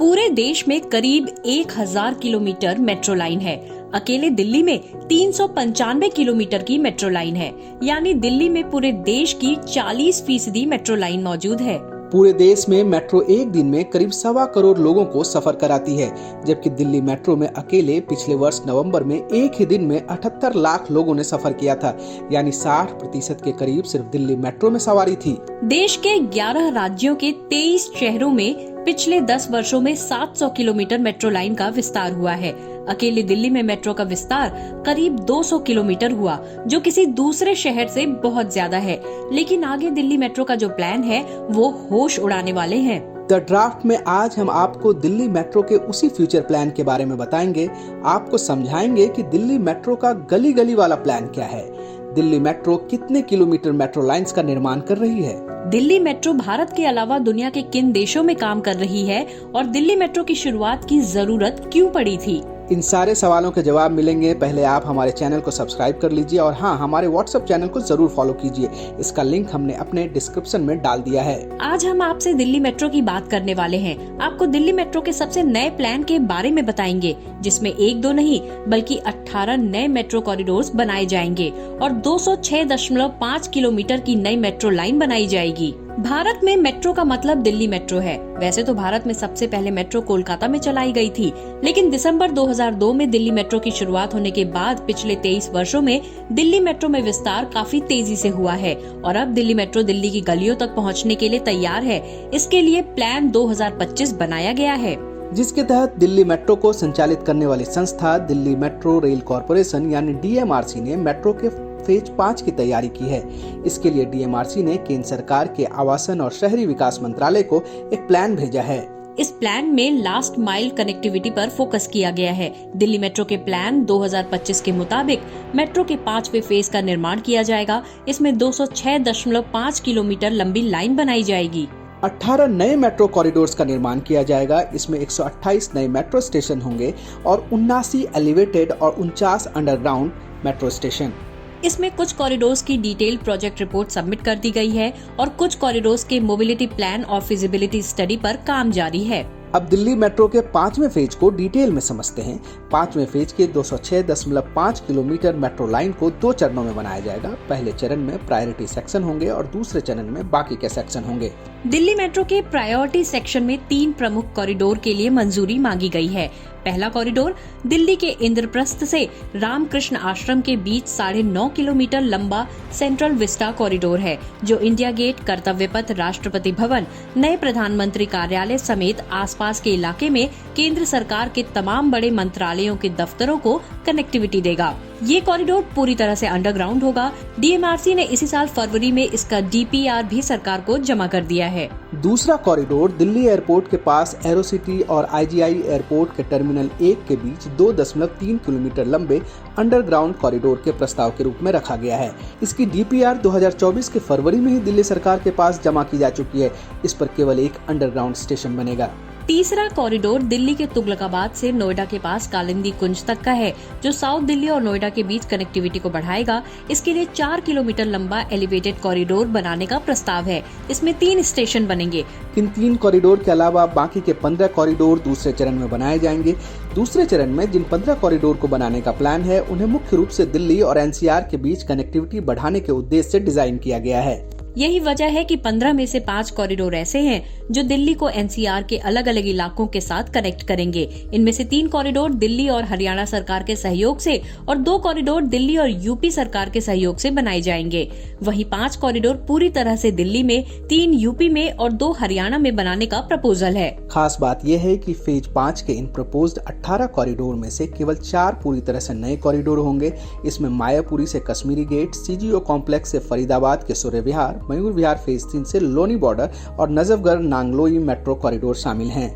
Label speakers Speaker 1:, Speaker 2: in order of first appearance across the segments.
Speaker 1: पूरे देश में करीब 1000 किलोमीटर मेट्रो लाइन है। अकेले दिल्ली में 395 किलोमीटर की मेट्रो लाइन है, यानी दिल्ली में पूरे देश की 40% मेट्रो लाइन मौजूद है।
Speaker 2: पूरे देश में मेट्रो एक दिन में करीब 1.25 करोड़ लोगों को सफर कराती है, जबकि दिल्ली मेट्रो में अकेले पिछले वर्ष नवंबर में एक ही दिन में 78 लाख लोगों ने सफर किया था, यानी 60% के करीब सिर्फ दिल्ली मेट्रो में सवारी थी।
Speaker 1: देश के 11 राज्यों के 23 शहरों में पिछले 10 वर्षों में 700 किलोमीटर मेट्रो लाइन का विस्तार हुआ है। अकेले दिल्ली में मेट्रो का विस्तार करीब 200 किलोमीटर हुआ, जो किसी दूसरे शहर से बहुत ज्यादा है। लेकिन आगे दिल्ली मेट्रो का जो प्लान है वो होश उड़ाने वाले हैं।
Speaker 2: द ड्राफ्ट में आज हम आपको दिल्ली मेट्रो के उसी फ्यूचर प्लान के बारे में बताएंगे। आपको समझाएंगे कि दिल्ली मेट्रो का गली गली वाला प्लान क्या है, दिल्ली मेट्रो कितने किलोमीटर मेट्रो लाइंस का निर्माण कर रही है,
Speaker 1: दिल्ली मेट्रो भारत के अलावा दुनिया के किन देशों में काम कर रही है और दिल्ली मेट्रो की शुरुआत की जरूरत क्यों पड़ी थी।
Speaker 2: इन सारे सवालों के जवाब मिलेंगे। पहले आप हमारे चैनल को सब्सक्राइब कर लीजिए और हाँ, हमारे व्हाट्सएप चैनल को जरूर फॉलो कीजिए। इसका लिंक हमने अपने डिस्क्रिप्शन में डाल दिया है।
Speaker 1: आज हम आपसे दिल्ली मेट्रो की बात करने वाले हैं। आपको दिल्ली मेट्रो के सबसे नए प्लान के बारे में बताएंगे, जिसमें 1-2 नहीं बल्कि 18 नए मेट्रो कॉरिडोर्स बनाए जाएंगे और 206.5 किलोमीटर की नई मेट्रो लाइन बनाई जाएगी। भारत में मेट्रो का मतलब दिल्ली मेट्रो है। वैसे तो भारत में सबसे पहले मेट्रो कोलकाता में चलाई गई थी, लेकिन दिसंबर 2002 में दिल्ली मेट्रो की शुरुआत होने के बाद पिछले 23 वर्षों में दिल्ली मेट्रो में विस्तार काफी तेजी से हुआ है और अब दिल्ली मेट्रो दिल्ली की गलियों तक पहुंचने के लिए तैयार है। इसके लिए प्लान 2025 बनाया गया है,
Speaker 2: जिसके तहत दिल्ली मेट्रो को संचालित करने वाली संस्था दिल्ली मेट्रो रेल कॉरपोरेशन यानी DMRC ने मेट्रो के फेज 5 की तैयारी की है। इसके लिए DMRC ने केंद्र सरकार के आवासन और शहरी विकास मंत्रालय को एक प्लान भेजा है।
Speaker 1: इस प्लान में लास्ट माइल कनेक्टिविटी पर फोकस किया गया है। दिल्ली मेट्रो के प्लान 2025 के मुताबिक मेट्रो के 5वें फेज का निर्माण किया जाएगा। इसमें 206.5 किलोमीटर लंबी लाइन बनाई जाएगी।
Speaker 2: 18 नए मेट्रो कॉरिडोर्स का निर्माण किया जाएगा। इसमें 128 नए मेट्रो स्टेशन होंगे और 79 एलिवेटेड और 49 अंडरग्राउंड मेट्रो स्टेशन।
Speaker 1: इसमें कुछ कॉरिडोर्स की डिटेल प्रोजेक्ट रिपोर्ट सबमिट कर दी गई है और कुछ कॉरिडोर्स के मोबिलिटी प्लान और फिजिबिलिटी स्टडी पर काम जारी है।
Speaker 2: अब दिल्ली मेट्रो के 5वें फेज को डिटेल में समझते हैं। 5वें फेज के 206.5 किलोमीटर मेट्रो लाइन को 2 चरणों में बनाया जाएगा। पहले चरण में प्रायोरिटी सेक्शन होंगे और दूसरे चरण में बाकी के सेक्शन होंगे।
Speaker 1: दिल्ली मेट्रो के प्रायोरिटी सेक्शन में 3 प्रमुख कॉरिडोर के लिए मंजूरी मांगी गई है। पहला कॉरिडोर दिल्ली के इंद्रप्रस्थ से रामकृष्ण आश्रम के बीच 9.5 किलोमीटर लंबा सेंट्रल विस्टा कॉरिडोर है, जो इंडिया गेट, कर्तव्य पथ, राष्ट्रपति भवन, नए प्रधानमंत्री कार्यालय समेत आसपास के इलाके में केंद्र सरकार के तमाम बड़े मंत्रालयों के दफ्तरों को कनेक्टिविटी देगा। ये कॉरिडोर पूरी तरह से अंडरग्राउंड होगा। DMRC ने इसी साल फरवरी में इसका DPR भी सरकार को जमा कर दिया है।
Speaker 2: दूसरा कॉरिडोर दिल्ली एयरपोर्ट के पास एरोसिटी और IGI एयरपोर्ट के टर्मिनल 1 के बीच 2.3 किलोमीटर लंबे अंडरग्राउंड कॉरिडोर के प्रस्ताव के रूप में रखा गया है। इसकी DPR 2024 के फरवरी में ही दिल्ली सरकार के पास जमा की जा चुकी है। इस पर केवल एक अंडरग्राउंड स्टेशन बनेगा।
Speaker 1: तीसरा कॉरिडोर दिल्ली के तुगलकाबाद से नोएडा के पास कालिंदी कुंज तक का है, जो साउथ दिल्ली और नोएडा के बीच कनेक्टिविटी को बढ़ाएगा। इसके लिए 4 किलोमीटर लंबा एलिवेटेड कॉरिडोर बनाने का प्रस्ताव है। इसमें 3 स्टेशन बनेंगे।
Speaker 2: इन 3 कॉरिडोर के अलावा बाकी के 15 कॉरिडोर दूसरे चरण में बनाए जाएंगे। दूसरे चरण में जिन 15 कॉरिडोर को बनाने का प्लान है, उन्हें मुख्य रूप से दिल्ली और NCR के बीच कनेक्टिविटी बढ़ाने के उद्देश्य से डिजाइन किया गया है।
Speaker 1: यही वजह है कि 15 में से 5 कॉरिडोर ऐसे हैं जो दिल्ली को NCR के अलग अलग इलाकों के साथ कनेक्ट करेंगे। इनमें से 3 कॉरिडोर दिल्ली और हरियाणा सरकार के सहयोग से और 2 कॉरिडोर दिल्ली और UP सरकार के सहयोग से बनाए जाएंगे। वहीं 5 कॉरिडोर पूरी तरह से दिल्ली में, 3 UP में और 2 हरियाणा में बनाने का प्रपोजल है।
Speaker 2: खास बात यह है कि फेज 5 के इन प्रपोज्ड 18 कॉरिडोर में से केवल 4 पूरी तरह से नए कॉरिडोर होंगे। इसमें मायापुरी से कश्मीरी गेट, CGO कॉम्प्लेक्स से फरीदाबाद के सूर्य विहार, मयूर विहार फेज 3 से लोनी बॉर्डर और नजफगढ़ नांगलोई मेट्रो कॉरिडोर शामिल हैं।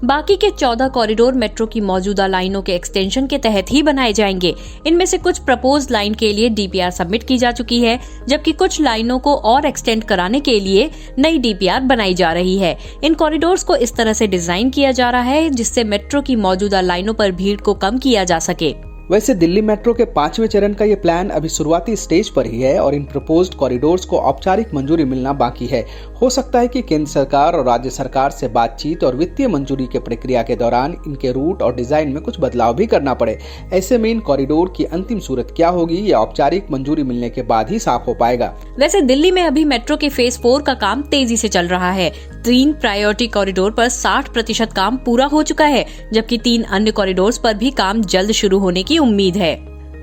Speaker 1: बाकी के 14 कॉरिडोर मेट्रो की मौजूदा लाइनों के एक्सटेंशन के तहत ही बनाए जाएंगे। इनमें से कुछ प्रपोज लाइन के लिए DPR सबमिट की जा चुकी है, जबकि कुछ लाइनों को और एक्सटेंड कराने के लिए नई DPR बनाई जा रही है। इन कॉरिडोर्स को इस तरह से डिजाइन किया जा रहा है जिससे मेट्रो की मौजूदा लाइनों पर भीड़ को कम किया जा सके।
Speaker 2: वैसे दिल्ली मेट्रो के 5वें चरण का ये प्लान अभी शुरुआती स्टेज पर ही है और इन प्रपोज्ड कॉरिडोर्स को औपचारिक मंजूरी मिलना बाकी है। हो सकता है कि केंद्र सरकार और राज्य सरकार से बातचीत और वित्तीय मंजूरी के प्रक्रिया के दौरान इनके रूट और डिजाइन में कुछ बदलाव भी करना पड़े। ऐसे में इन कॉरिडोर की अंतिम सूरत क्या होगी, ये औपचारिक मंजूरी मिलने के बाद ही साफ हो पाएगा।
Speaker 1: वैसे दिल्ली में अभी मेट्रो के फेज 4 का काम तेजी से चल रहा है। 3 प्रायोरिटी कॉरिडोर पर 60% काम पूरा हो चुका है, जबकि 3 अन्य कॉरिडोर्स पर भी काम जल्द शुरू होने की उम्मीद है।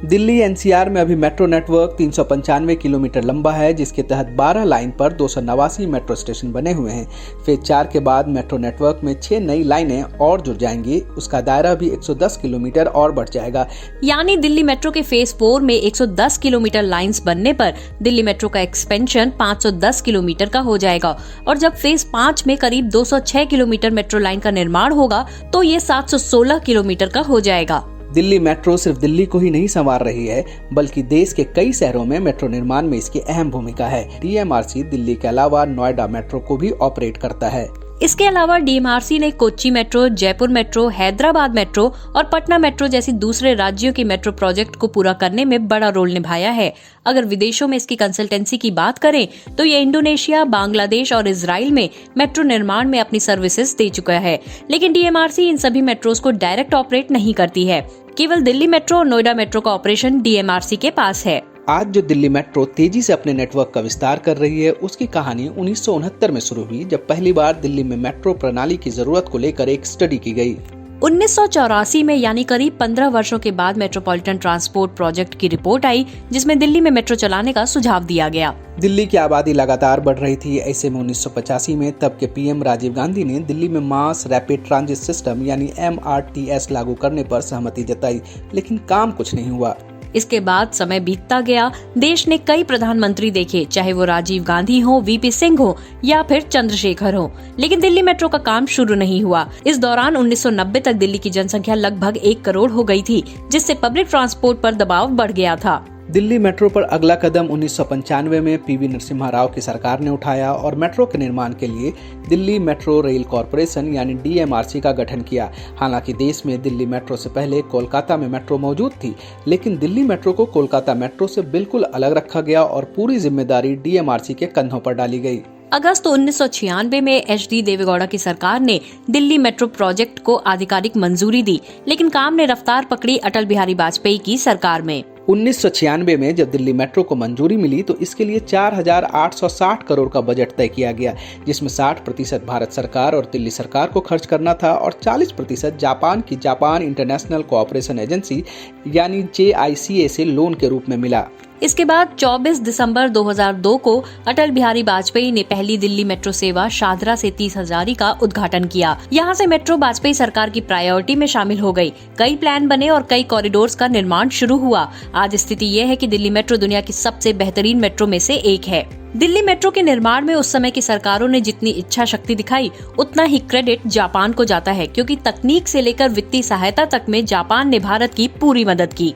Speaker 2: दिल्ली एनसीआर में अभी मेट्रो नेटवर्क 395 किलोमीटर लंबा है, जिसके तहत 12 लाइन पर 289 मेट्रो स्टेशन बने हुए हैं। फेज 4 के बाद मेट्रो नेटवर्क में 6 नई लाइनें और जुड़ जाएंगी। उसका दायरा भी 110 किलोमीटर और बढ़ जाएगा।
Speaker 1: यानी दिल्ली मेट्रो के फेज 4 में 110 किलोमीटर लाइंस बनने पर दिल्ली मेट्रो का एक्सपेंशन 510 किलोमीटर का हो जाएगा और जब फेज 5 में करीब 206 किलोमीटर मेट्रो लाइन का निर्माण होगा तो ये 716 किलोमीटर का हो जाएगा।
Speaker 2: दिल्ली मेट्रो सिर्फ दिल्ली को ही नहीं संवार रही है, बल्कि देश के कई शहरों में मेट्रो निर्माण में इसकी अहम भूमिका है। डीएमआरसी दिल्ली के अलावा नोएडा मेट्रो को भी ऑपरेट करता है।
Speaker 1: इसके अलावा डीएमआरसी ने Kochi metro, Jaipur metro, Hyderabad metro और पटना मेट्रो जैसी दूसरे राज्यों की मेट्रो प्रोजेक्ट को पूरा करने में बड़ा रोल निभाया है। अगर विदेशों में इसकी कंसल्टेंसी की बात करें तो ये इंडोनेशिया, बांग्लादेश और इजराइल में मेट्रो निर्माण में अपनी सर्विसेज दे चुका है। लेकिन डीएमआरसी इन सभी मेट्रोज को डायरेक्ट ऑपरेट नहीं करती है। केवल दिल्ली मेट्रो और नोएडा मेट्रो का ऑपरेशन डीएमआरसी के पास है।
Speaker 2: आज जो दिल्ली मेट्रो तेजी से अपने नेटवर्क का विस्तार कर रही है, उसकी कहानी 1969 में शुरू हुई, जब पहली बार दिल्ली में मेट्रो प्रणाली की जरूरत को लेकर एक स्टडी की गई।
Speaker 1: 1984 में यानी करीब 15 वर्षों के बाद मेट्रोपॉलिटन ट्रांसपोर्ट प्रोजेक्ट की रिपोर्ट आई, जिसमें दिल्ली में मेट्रो चलाने का सुझाव दिया गया।
Speaker 2: दिल्ली की आबादी लगातार बढ़ रही थी। ऐसे में 1985 में तब के पीएम राजीव गांधी ने दिल्ली में मास रैपिड ट्रांजिट सिस्टम यानी MRTS लागू करने पर सहमति जताई, लेकिन काम कुछ नहीं हुआ।
Speaker 1: इसके बाद समय बीतता गया। देश ने कई प्रधानमंत्री देखे, चाहे वो राजीव गांधी हो, वीपी सिंह हो या फिर चंद्रशेखर हो, लेकिन दिल्ली मेट्रो का काम शुरू नहीं हुआ। इस दौरान 1990 तक दिल्ली की जनसंख्या लगभग 1 करोड़ हो गई थी, जिससे पब्लिक ट्रांसपोर्ट पर दबाव बढ़ गया था।
Speaker 2: दिल्ली मेट्रो पर अगला कदम 1995 में पीवी नरसिम्हा राव की सरकार ने उठाया और मेट्रो के निर्माण के लिए दिल्ली मेट्रो रेल कॉरपोरेशन यानी डीएमआरसी का गठन किया। हालांकि देश में दिल्ली मेट्रो से पहले कोलकाता में मेट्रो मौजूद थी, लेकिन दिल्ली मेट्रो को कोलकाता मेट्रो से बिल्कुल अलग रखा गया और पूरी जिम्मेदारी डीएमआरसी के कंधों पर डाली गई।
Speaker 1: अगस्त 1996 में HD देवेगौड़ा की सरकार ने दिल्ली मेट्रो प्रोजेक्ट को आधिकारिक मंजूरी दी, लेकिन काम ने रफ्तार पकड़ी अटल बिहारी वाजपेयी की सरकार में।
Speaker 2: 1996 में जब दिल्ली मेट्रो को मंजूरी मिली तो इसके लिए 4,860 करोड़ का बजट तय किया गया, जिसमें 60% भारत सरकार और दिल्ली सरकार को खर्च करना था और 40% जापान की जापान इंटरनेशनल कोऑपरेशन एजेंसी यानी JICA से लोन के रूप में मिला।
Speaker 1: इसके बाद 24 दिसंबर 2002 को अटल बिहारी वाजपेयी ने पहली दिल्ली मेट्रो सेवा शाहदरा से 30 हजारी का उद्घाटन किया। यहाँ से मेट्रो वाजपेयी सरकार की प्रायोरिटी में शामिल हो गई। कई प्लान बने और कई कॉरिडोर्स का निर्माण शुरू हुआ। आज स्थिति ये है कि दिल्ली मेट्रो दुनिया की सबसे बेहतरीन मेट्रो में से एक है। दिल्ली मेट्रो के निर्माण में उस समय की सरकारों ने जितनी इच्छा शक्ति दिखाई, उतना ही क्रेडिट जापान को जाता है, क्योंकि तकनीक से लेकर वित्तीय सहायता तक में जापान ने भारत की पूरी मदद की।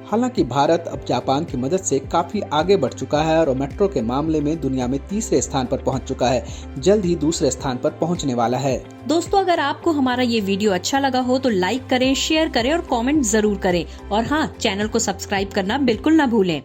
Speaker 2: हालांकि भारत अब जापान की मदद से काफी आगे बढ़ चुका है और मेट्रो के मामले में दुनिया में 3रे स्थान पर पहुंच चुका है। जल्द ही 2रे स्थान पर पहुंचने वाला है।
Speaker 1: दोस्तों, अगर आपको हमारा ये वीडियो अच्छा लगा हो तो लाइक करें, शेयर करें और कमेंट जरूर करें। और हाँ, चैनल को सब्सक्राइब करना बिल्कुल ना भूलें।